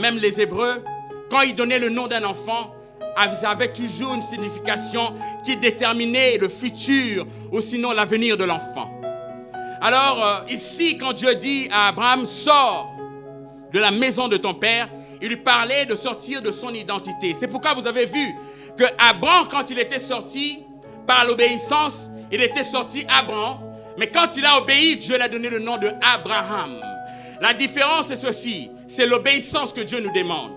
même les Hébreux, quand ils donnaient le nom d'un enfant, avait toujours une signification qui déterminait le futur ou sinon l'avenir de l'enfant. Alors ici, quand Dieu dit à Abraham, sors de la maison de ton père, il lui parlait de sortir de son identité. C'est pourquoi vous avez vu que Abraham, quand il était sorti par l'obéissance, il était sorti Abraham, mais quand il a obéi, Dieu lui a donné le nom de Abraham. La différence est ceci, c'est l'obéissance que Dieu nous demande.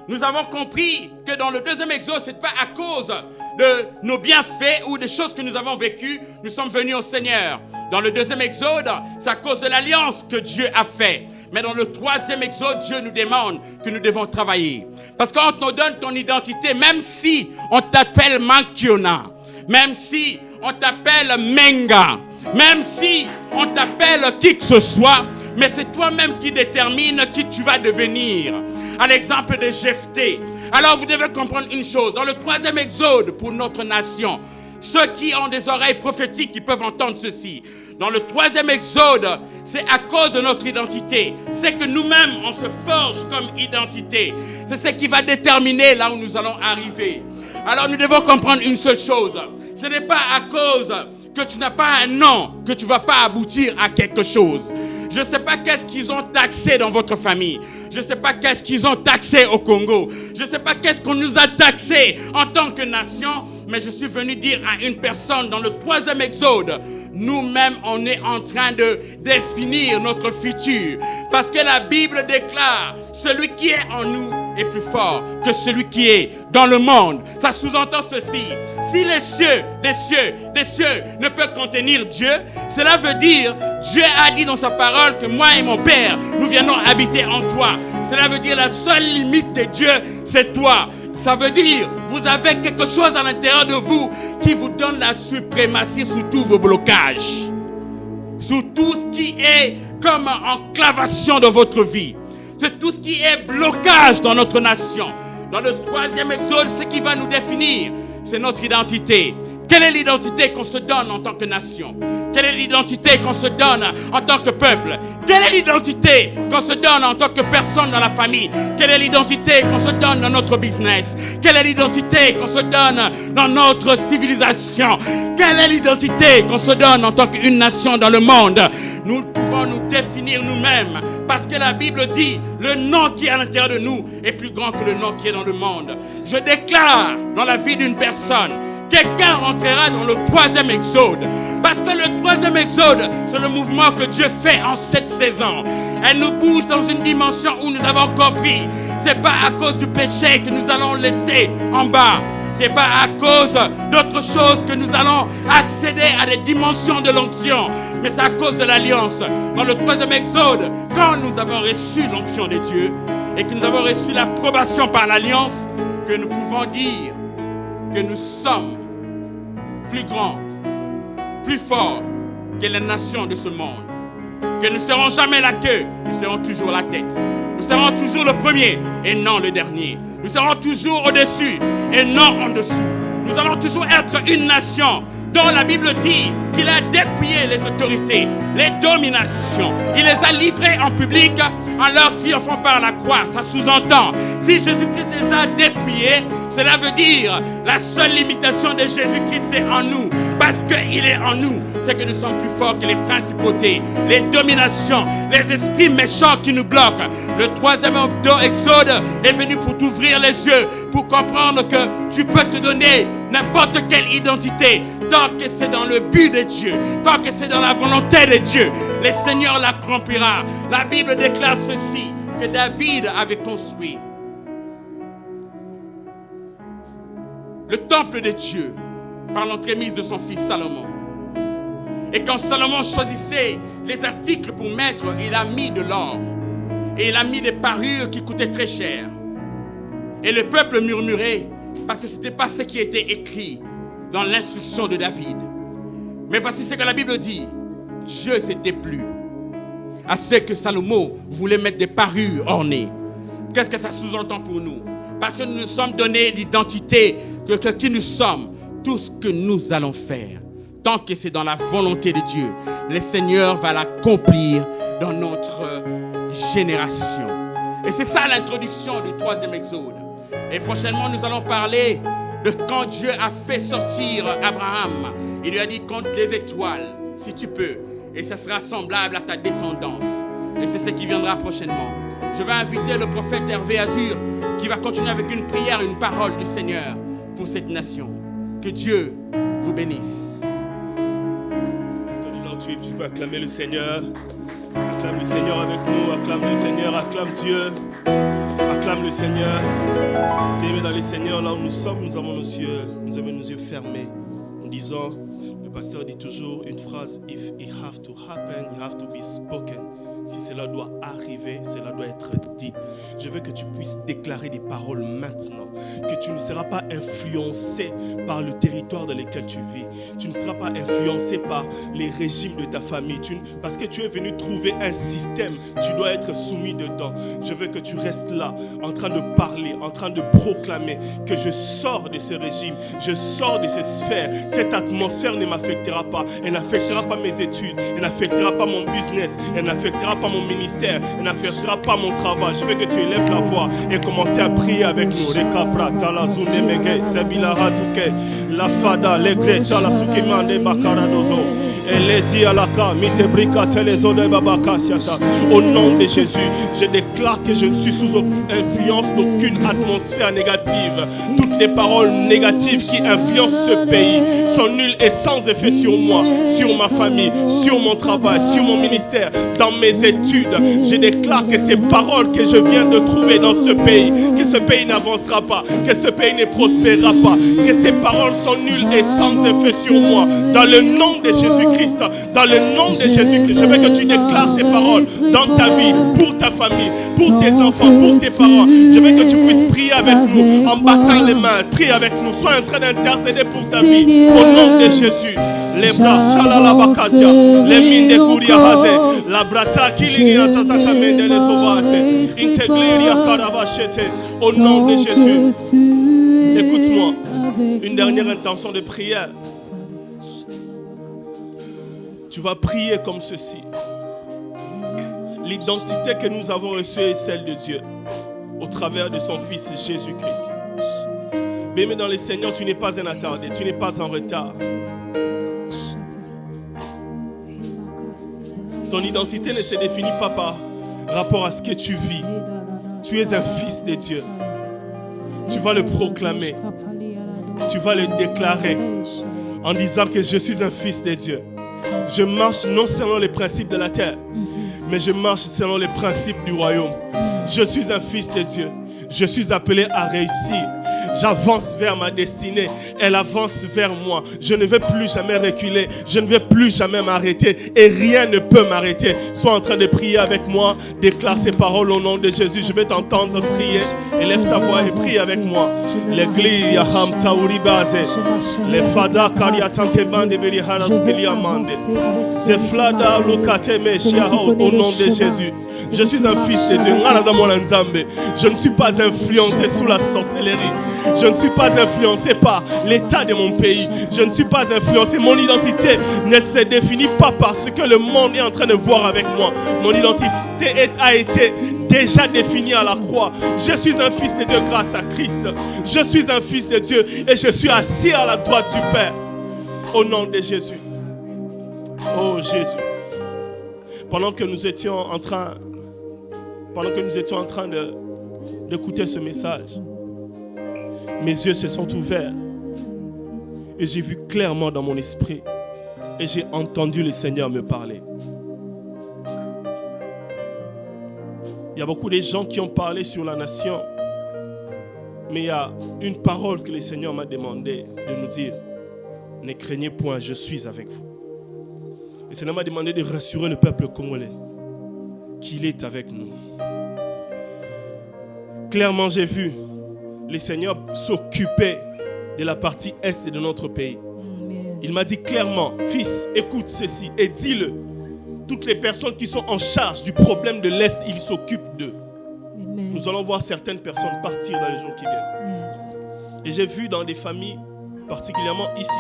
Nous avons compris que dans le 2e exode, ce n'est pas à cause de nos bienfaits ou des choses que nous avons vécues, nous sommes venus au Seigneur. Dans le 2e exode, c'est à cause de l'alliance que Dieu a fait. Mais dans le 3e exode, Dieu nous demande que nous devons travailler. Parce qu'on te donne ton identité, même si on t'appelle Mankiona, même si on t'appelle Menga, même si on t'appelle qui que ce soit, mais c'est toi-même qui détermine qui tu vas devenir. À l'exemple de Jephthé. Alors vous devez comprendre une chose. Dans le 3e exode pour notre nation, ceux qui ont des oreilles prophétiques, qui peuvent entendre ceci. Dans le 3e exode, c'est à cause de notre identité. C'est que nous-mêmes, on se forge comme identité. C'est ce qui va déterminer là où nous allons arriver. Alors nous devons comprendre une seule chose. Ce n'est pas à cause que tu n'as pas un nom que tu ne vas pas aboutir à quelque chose. Je ne sais pas qu'est-ce qu'ils ont taxé dans votre famille. Je ne sais pas qu'est-ce qu'ils ont taxé au Congo. Je ne sais pas qu'est-ce qu'on nous a taxé en tant que nation. Mais je suis venu dire à une personne dans le 3e exode, nous-mêmes, on est en train de définir notre futur. Parce que la Bible déclare, celui qui est en nous est plus fort que celui qui est dans le monde. Ça sous-entend ceci. Si les cieux, des cieux ne peuvent contenir Dieu, cela veut dire, Dieu a dit dans sa parole que moi et mon Père, nous viendrons habiter en toi. Cela veut dire la seule limite de Dieu, c'est toi. Ça veut dire, vous avez quelque chose à l'intérieur de vous qui vous donne la suprématie sur tous vos blocages. Sur tout ce qui est comme enclavation de votre vie. C'est tout ce qui est blocage dans notre nation. Dans le 3e exode, ce qui va nous définir, c'est notre identité. Quelle est l'identité qu'on se donne en tant que nation? Quelle est l'identité qu'on se donne en tant que peuple? Quelle est l'identité qu'on se donne en tant que personne dans la famille? Quelle est l'identité qu'on se donne dans notre business? Quelle est l'identité qu'on se donne dans notre civilisation? Quelle est l'identité qu'on se donne en tant qu'une nation dans le monde? Nous pouvons nous définir nous-mêmes parce que la Bible dit le nom qui est à l'intérieur de nous est plus grand que le nom qui est dans le monde. Je déclare dans la vie d'une personne, quelqu'un rentrera dans le 3e exode. Parce que le 3e exode, c'est le mouvement que Dieu fait en cette saison. Elle nous bouge dans une dimension où nous avons compris. Ce n'est pas à cause du péché que nous allons laisser en bas. Ce n'est pas à cause d'autre chose que nous allons accéder à des dimensions de l'onction. Mais c'est à cause de l'alliance. Dans le 3e exode, quand nous avons reçu l'onction de Dieu et que nous avons reçu l'approbation par l'alliance, que nous pouvons dire que nous sommes plus grands, plus forts que les nations de ce monde. Que nous ne serons jamais la queue, nous serons toujours la tête. Nous serons toujours le premier et non le dernier. Nous serons toujours au-dessus et non en dessous. Nous allons toujours être une nation dont la Bible dit qu'il a dépouillé les autorités, les dominations. Il les a livrées en public en leur triomphant par la croix. Ça sous-entend, si Jésus-Christ les a dépouillés, cela veut dire la seule limitation de Jésus-Christ c'est en nous. Parce qu'il est en nous, c'est que nous sommes plus forts que les principautés, les dominations, les esprits méchants qui nous bloquent. Le 3e exode est venu pour t'ouvrir les yeux, pour comprendre que tu peux te donner n'importe quelle identité, tant que c'est dans le but de Dieu, tant que c'est dans la volonté de Dieu. Le Seigneur l'accomplira. La Bible déclare ceci, que David avait construit le temple de Dieu par l'entremise de son fils Salomon. Et quand Salomon choisissait les articles pour mettre, il a mis de l'or. Et il a mis des parures qui coûtaient très cher. Et le peuple murmurait parce que ce n'était pas ce qui était écrit dans l'instruction de David. Mais voici ce que la Bible dit. Dieu s'est déplu à ce que Salomon voulait mettre des parures ornées. Qu'est-ce que ça sous-entend pour nous? Parce que nous nous sommes donné l'identité de qui nous sommes. Tout ce que nous allons faire, tant que c'est dans la volonté de Dieu, le Seigneur va l'accomplir dans notre génération. Et c'est ça l'introduction du 3e exode. Et prochainement, nous allons parler de quand Dieu a fait sortir Abraham. Il lui a dit, compte les étoiles, si tu peux, et ça sera semblable à ta descendance. Et c'est ce qui viendra prochainement. Je vais inviter le prophète Hervé Azur, qui va continuer avec une prière, une parole du Seigneur pour cette nation. Que Dieu vous bénisse. Est-ce que là tu peux acclamer le Seigneur? Acclame le Seigneur avec nous, acclame le Seigneur, acclame Dieu. Acclame le Seigneur. Bien dans le Seigneur, là où nous sommes, nous avons nos yeux fermés. En disant, le pasteur dit toujours une phrase, if it have to happen, it have to be spoken. Si cela doit arriver, cela doit être dit. Je veux que tu puisses déclarer des paroles maintenant. Que tu ne seras pas influencé par le territoire dans lequel tu vis. Tu ne seras pas influencé par les régimes de ta famille. Parce que tu es venu trouver un système, tu dois être soumis dedans. Je veux que tu restes là, en train de parler, en train de proclamer que je sors de ce régime, je sors de ces sphères. Cette atmosphère ne m'affectera pas. Elle n'affectera pas mes études, elle n'affectera pas mon business, elle n'affectera pas mon ministère, elle n'affectera pas mon travail. Je veux que tu élèves la voix et commencer à prier avec nous. La fada, les greta, la soukimande, bakaradozo. Au nom de Jésus, je déclare que je ne suis sous influence d'aucune atmosphère négative. Toutes les paroles négatives qui influencent ce pays sont nulles et sans effet sur moi, sur ma famille, sur mon travail, sur mon ministère, dans mes études. Je déclare que ces paroles que je viens de trouver dans ce pays, que ce pays n'avancera pas, que ce pays ne prospérera pas, que ces paroles sont nulles et sans effet sur moi. Dans le nom de Jésus-Christ, dans le nom de Jésus-Christ, je veux que tu déclares ces paroles dans ta vie, pour ta famille, pour tes enfants, pour tes parents. Je veux que tu puisses prier avec nous, en battant les mains. Prie avec nous, sois en train d'intercéder pour ta vie. Au nom de Jésus. Les bras, shalala bakatia, les mines de Kouria Hazé, la brata Kilinia Tazakamende les Ovase, Integleria Karavachete, au nom de Jésus. Écoute-moi. Une dernière intention de prière. Tu vas prier comme ceci. L'identité que nous avons reçue est celle de Dieu au travers de son Fils Jésus-Christ. Bien-aimé dans le Seigneur, tu n'es pas un attardé, tu n'es pas en retard. Ton identité ne se définit pas par rapport à ce que tu vis. Tu es un fils de Dieu. Tu vas le proclamer. Tu vas le déclarer en disant que je suis un fils de Dieu. Je marche non selon les principes de la terre, mais je marche selon les principes du royaume. Je suis un fils de Dieu. Je suis appelé à réussir. J'avance vers ma destinée. Elle avance vers moi. Je ne vais plus jamais reculer. Je ne vais plus jamais m'arrêter. Et rien ne peut m'arrêter. Sois en train de prier avec moi. Déclare ces paroles au nom de Jésus. Je vais t'entendre prier. Élève ta voix et prie avec moi. L'église Yaham Taouri Baze. Les Fada Kariatante Bande Beliharas Beliamande. C'est Flada Lukate Meshia au nom de Jésus. Je suis un fils de Dieu. Je ne suis pas influencé sous la sorcellerie. Je ne suis pas influencé par l'état de mon pays. Je ne suis pas influencé. Mon identité ne se définit pas par ce que le monde est en train de voir avec moi. Mon identité a été déjà définie à la croix. Je suis un fils de Dieu grâce à Christ. Je suis un fils de Dieu et je suis assis à la droite du Père. Au nom de Jésus. Oh Jésus. Pendant que nous étions en train d'écouter ce message, mes yeux se sont ouverts et j'ai vu clairement dans mon esprit et j'ai entendu le Seigneur me parler. Il y a beaucoup de gens qui ont parlé sur la nation, mais il y a une parole que le Seigneur m'a demandé de nous dire. Ne craignez point, je suis avec vous. Le Seigneur m'a demandé de rassurer le peuple congolais qu'il est avec nous. Clairement, j'ai vu le Seigneur s'occuper de la partie est de notre pays. Il m'a dit clairement, fils, écoute ceci et dis-le. Toutes les personnes qui sont en charge du problème de l'Est, ils s'occupent d'eux. Nous allons voir certaines personnes partir dans les jours qui viennent. Yes. Et j'ai vu dans des familles, particulièrement ici,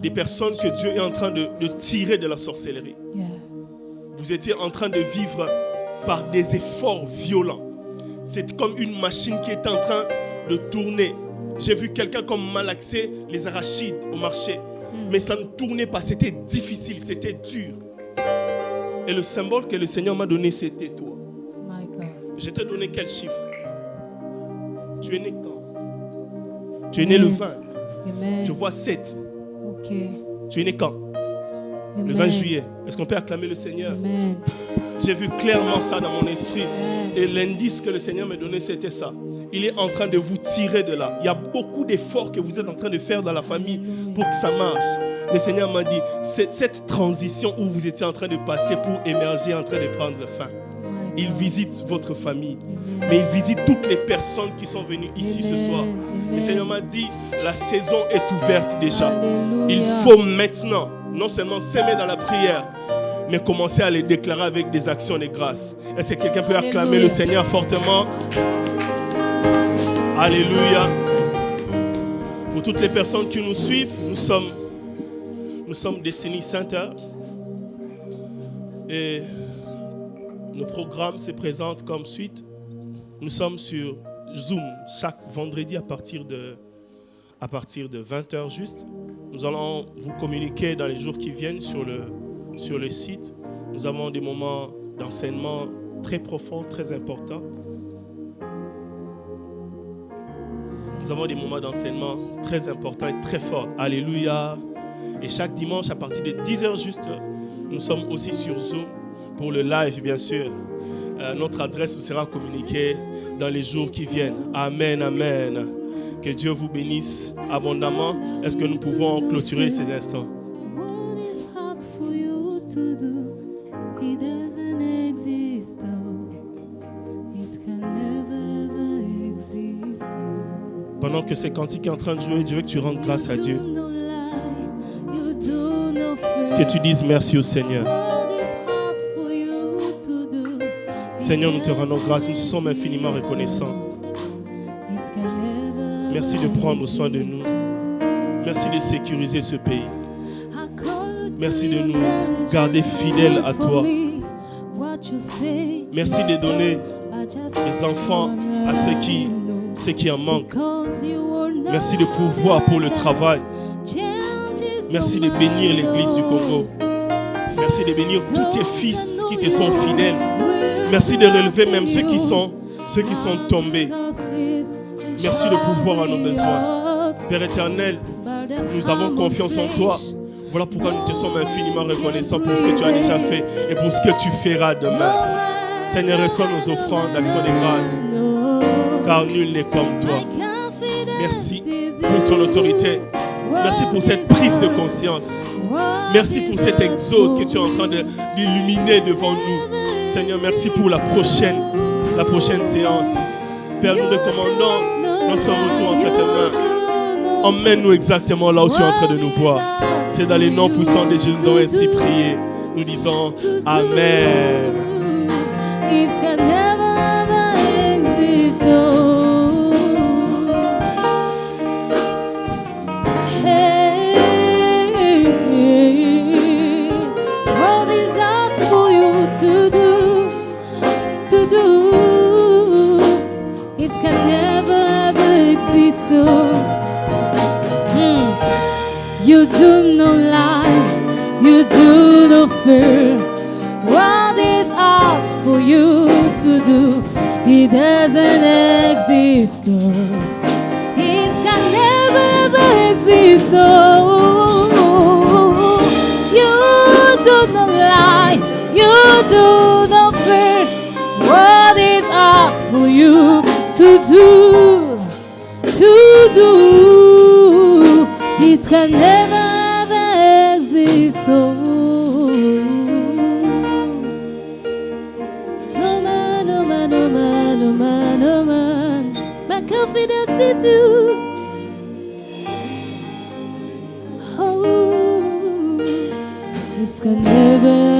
des personnes que Dieu est en train de tirer de la sorcellerie. Yeah. Vous étiez en train de vivre par des efforts violents. C'est comme une machine qui est en train de tourner. J'ai vu quelqu'un comme malaxer les arachides au marché. Mais ça ne tournait pas, c'était difficile, c'était dur. Et le symbole que le Seigneur m'a donné, c'était toi. Je t'ai donné quel chiffre? Tu es né quand? Tu es né le 20. Amen. Je vois 7. Okay. Tu es né quand? Amen. Le 20 juillet. Est-ce qu'on peut acclamer le Seigneur? Amen. J'ai vu clairement ça dans mon esprit. Yes. Et l'indice que le Seigneur m'a donné, c'était ça. Il est en train de vous tirer de là. Il y a beaucoup d'efforts que vous êtes en train de faire dans la famille pour que ça marche. Le Seigneur m'a dit, cette transition où vous étiez en train de passer pour émerger, en train de prendre fin. Il visite votre famille, mais il visite toutes les personnes qui sont venues ici ce soir. Le Seigneur m'a dit, la saison est ouverte déjà. Alléluia. Il faut maintenant, non seulement s'aimer dans la prière, mais commencer à les déclarer avec des actions de grâce. Est-ce que quelqu'un peut acclamer le Seigneur fortement? Alléluia. Pour toutes les personnes qui nous suivent, nous sommes Destiny Center. Et nos programmes se présentent comme suite. Nous sommes sur Zoom chaque vendredi à partir de 20h juste. Nous allons vous communiquer dans les jours qui viennent sur le site. Nous avons des moments d'enseignement très profonds, très importants. Nous avons des moments d'enseignement très importants et très forts. Alléluia. Et chaque dimanche, à partir de 10h juste, nous sommes aussi sur Zoom pour le live, bien sûr. Notre adresse vous sera communiquée dans les jours qui viennent. Amen, amen. Que Dieu vous bénisse abondamment. Est-ce que nous pouvons clôturer ces instants? Pendant que ce cantique est en train de jouer, je veux que tu rendes grâce à Dieu. Que tu dises merci au Seigneur. Seigneur, nous te rendons grâce, nous sommes infiniment reconnaissants. Merci de prendre soin de nous. Merci de sécuriser ce pays. Merci de nous garder fidèles à toi. Merci de donner les enfants à ceux qui en manquent. Merci de pourvoir pour le travail. Merci de bénir l'église du Congo. Merci de bénir tous tes fils qui te sont fidèles. Merci de relever même ceux qui sont tombés. Merci de pourvoir à nos besoins. Père éternel, nous avons confiance en toi. Voilà pourquoi nous te sommes infiniment reconnaissants pour ce que tu as déjà fait et pour ce que tu feras demain. Seigneur, reçois nos offrandes d'action de grâce, car nul n'est comme toi. Merci pour ton autorité. Merci pour cette prise de conscience. Merci pour cet exode que tu es en train d'illuminer devant nous. Seigneur, merci pour la prochaine séance. Père, nous te commandons notre retour entre tes mains. Emmène-nous exactement là où tu es en train de nous voir. C'est dans les noms puissants de Jésus que nous avons ainsi prié. Nous disons Amen. You do not lie, you do not fear. What is hard for you to do? It doesn't exist. It can never exist. You do not lie, you do not fear. What is hard for you to do? It can never exist. No man, no man, no man, no man, no man. My confidence is you. Oh, it can never